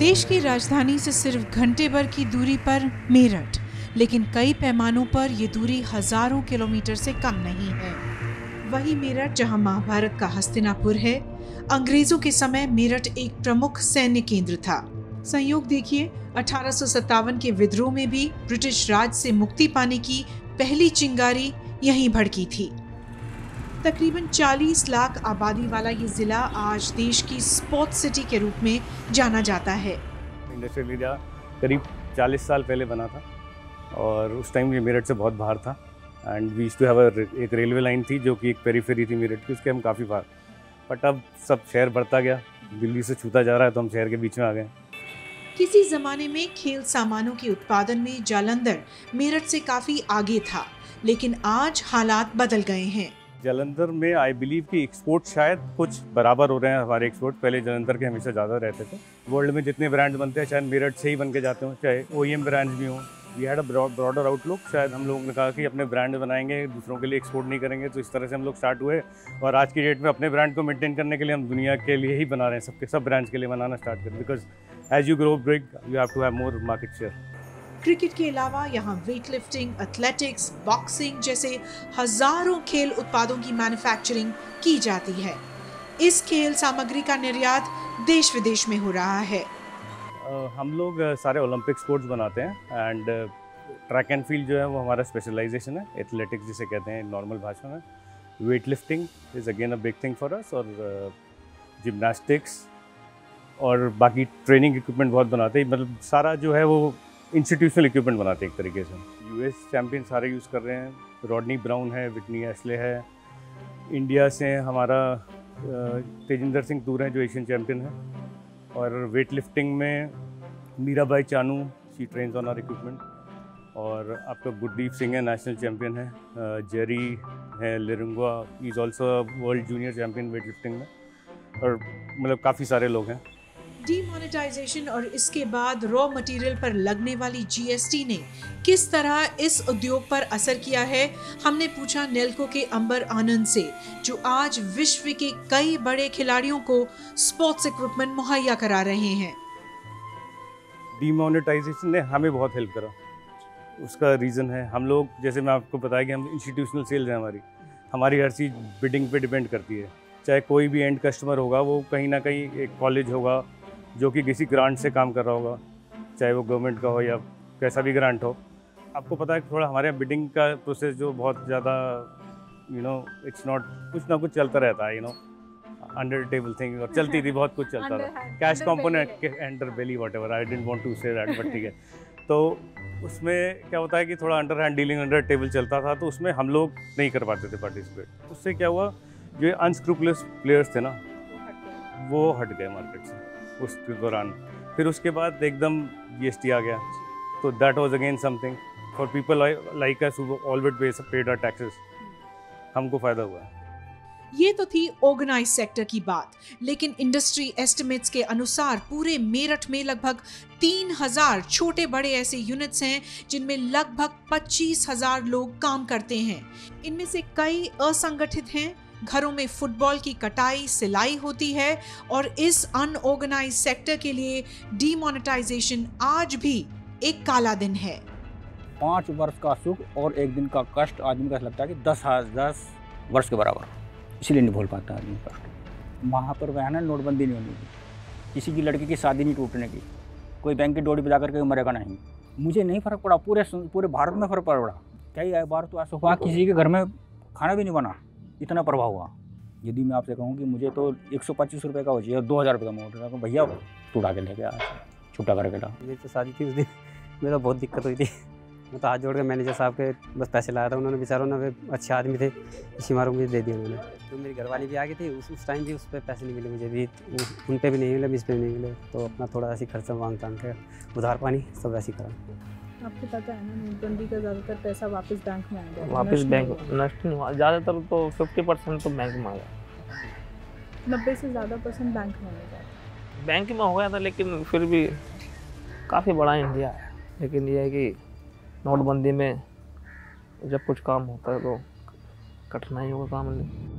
देश की राजधानी से सिर्फ घंटे भर की दूरी पर मेरठ, लेकिन कई पैमानों पर ये दूरी हजारों किलोमीटर से कम नहीं है। वही मेरठ जहां महाभारत का हस्तिनापुर है, अंग्रेजों के समय मेरठ एक प्रमुख सैन्य केंद्र था। संयोग देखिए, 1857 के विद्रोह में भी ब्रिटिश राज से मुक्ति पाने की पहली चिंगारी यहीं भड़की थी। तकरीबन 40 लाख आबादी वाला ये जिला आज देश की स्पोर्ट्स सिटी के रूप में जाना जाता है। इंडस्ट्रियल एरिया करीब 40 साल पहले बना था और उस टाइम ये मेरठ से बहुत बाहर था। And we used to have एक रेलवे लाइन थी जो कि एक पेरीफेरी थी मेरठ की, उसके हम काफ़ी बाहर। बट अब सब शहर बढ़ता गया, दिल्ली से छूता जा रहा है तो हम शहर के बीच में आ गए। किसी जमाने में खेल सामानों के उत्पादन में जालंधर मेरठ से काफी आगे था, लेकिन आज हालात बदल गए हैं। जालंधर में आई बिलीव कि एक्सपोर्ट शायद कुछ बराबर हो रहे हैं हमारे एक्सपोर्ट। पहले जालंधर के हमेशा ज़्यादा रहते थे। वर्ल्ड में जितने ब्रांड बनते हैं शायद मेरठ से ही बन के जाते हों, चाहे OEM ब्रांड्स भी हों। We had a broader outlook. शायद हम लोगों ने कहा कि अपने ब्रांड बनाएंगे, दूसरों के लिए एक्सपोर्ट नहीं करेंगे। तो इस तरह से हम लोग स्टार्ट हुए और आज की डेट में अपने ब्रांड को मेंटेन करने के लिए हम दुनिया के लिए ही बना रहे हैं, सबके सब ब्रांड्स के लिए बनाना स्टार्ट करें। Because as you grow big you have to have more market share. Cricket के अलावा यहाँ वेटलिफ्टिंग, एथलेटिक्स, बॉक्सिंग जैसे हजारों खेल उत्पादों की मैन्युफैक्चरिंग की जाती है। इस खेल सामग्री का निर्यात देश विदेश में हो रहा है। हम लोग सारे ओलंपिक स्पोर्ट्स बनाते हैं एंड ट्रैक एंड फील्ड जो है वो हमारा स्पेशलाइजेशन है। एथलेटिक्स जिसे कहते हैं नॉर्मल भाषा में। Weight lifting is again a big thing for us, और जिम्नास्टिक्स और बाकी ट्रेनिंग इक्विपमेंट बहुत बनाते हैं। मतलब सारा जो है वो इंस्टीट्यूशनल इक्विपमेंट बनाते हैं एक तरीके से। US चैम्पियन सारे यूज़ कर रहे हैं। रॉडनी ब्राउन है, विटनी एशले है। इंडिया से हमारा तेजिंदर सिंह तूर हैं जो एशियन चैम्पियन है। और वेट लिफ्टिंग में Mirabai Chanu, she trains on our equipment. और आपका गुरदीप सिंह है, नेशनल चैम्पियन है। जेरी है Lalrinnunga, is also world junior champion weight lifting में। और मतलब काफ़ी सारे लोग हैं। डीमोनेटाइजेशन और इसके बाद रॉ मटेरियल पर लगने वाली GST ने किस तरह इस उद्योग पर असर किया है, हमने पूछा नेल्को के अंबर आनंद से, जो आज विश्व के कई बड़े खिलाड़ियों को स्पोर्ट्स इक्विपमेंट मुहैया करा रहे हैं। डीमोनेटाइजेशन ने हमें बहुत हेल्प करा। उसका रीज़न है हम लोग, जैसे मैं आपको बताया कि हम इंस्टीट्यूशनल सेल्स हैं। हमारी हर चीज़ बिडिंग पे डिपेंड करती है। चाहे कोई भी एंड कस्टमर होगा, वो कहीं ना कहीं एक कॉलेज होगा जो कि किसी ग्रांट से काम कर रहा होगा, चाहे वो गवर्नमेंट का हो या कैसा भी ग्रांट हो। आपको पता है कि थोड़ा हमारे यहाँ बिडिंग का प्रोसेस जो बहुत ज़्यादा इट्स नॉट, कुछ ना कुछ चलता रहता है अंडर टेबल थिंग, और चलती थी बहुत कुछ चलता था। Cash component, underbelly, whatever, I didn't want to say that, but ठीक है। तो उसमें क्या होता है कि थोड़ा underhand dealing, under table चलता था, तो उसमें हम लोग नहीं कर पाते थे पार्टिसिपेट। उससे क्या हुआ, जो अनस्क्रूपलस प्लेयर्स थे ना, वो हट गए मार्केट से उस दौरान। फिर उसके बाद एकदम GST आ गया, तो that was again something for people like us who always paid our taxes. हमको फायदा हुआ। ये तो थी ऑर्गेनाइज सेक्टर की बात, लेकिन इंडस्ट्री एस्टिमेट्स के अनुसार पूरे मेरठ में लगभग 3000 छोटे बड़े ऐसे यूनिट्स हैं जिनमें लगभग 25,000 लोग काम करते हैं। इनमें से कई असंगठित हैं। घरों में फुटबॉल की कटाई, सिलाई होती है, और इस अनऑर्गेनाइज सेक्टर के लिए डीमोनेटाइजेशन आज भी एक काला दिन है। 5 वर्ष का सुख और 1 दिन का कष्ट आदमी का लगता है कि 10 वर्ष के बराबर, इसीलिए नहीं भूल पाता आदमी कष्ट। वहाँ पर वह है नोटबंदी नहीं होनी, किसी की लड़की की शादी नहीं टूटने की, कोई बैंक की डोरी बजा करके मरेगा नहीं। मुझे नहीं फर्क पड़ा, पूरे भारत में फर्क पड़ा। कई बार तो ऐसा हुआ किसी के घर में खाना भी नहीं बना, इतना प्रभाव हुआ। यदि मैं आपसे कहूँ कि मुझे तो 125 रुपये का हो चाहिए, 2000 रुपये का मोटर, भैया तू उड़ा के लेके आ, छुट्टा करके ला। मेरी तो शादी थी उस दिन, मेरा बहुत दिक्कत हुई थी। मैं तो हाथ जोड़ के मैनेजर साहब के बस पैसे लाया था। उन्होंने बेचारों ने, वे अच्छे आदमी थे, इसी मारों मुझे दे दिया उन्होंने। तो मेरी घरवाली भी आ गई थी उस टाइम भी, उस पर पैसे नहीं मिले मुझे भी, उन पर भी नहीं मिले, इस पर भी नहीं मिले। तो अपना थोड़ा ऐसी खर्चा मांग के उधार पानी सब ऐसी करा। आपको पता है ना, नोटबंदी का ज़्यादातर पैसा वापस बैंक में आ गया। वापस बैंक नष्ट नहीं हुआ, ज़्यादातर तो 50% तो बैंक में आ गया। 90 से ज़्यादा % बैंक में हो गया। बैंक में हो गया था, लेकिन फिर भी काफ़ी बड़ा इंडिया है। लेकिन ये है कि नोटबंदी में जब कुछ काम होता है तो कठिनाई होगा काम में।